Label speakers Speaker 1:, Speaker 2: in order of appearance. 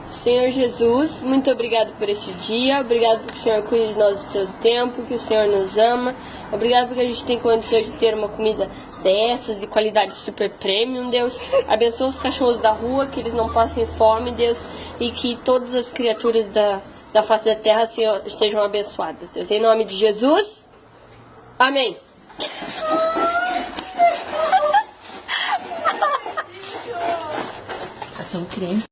Speaker 1: Senhor Jesus, muito obrigado por este dia. Obrigado porque o Senhor cuida de nós do seu tempo, que o Senhor nos ama. Obrigado porque a gente tem condições de ter uma comida dessas, de qualidade super premium, Deus. Abençoa os cachorros da rua, que eles não passem fome, Deus. E que todas as criaturas da face da terra sejam abençoadas, Deus. Em nome de Jesus, amém.
Speaker 2: São crentes.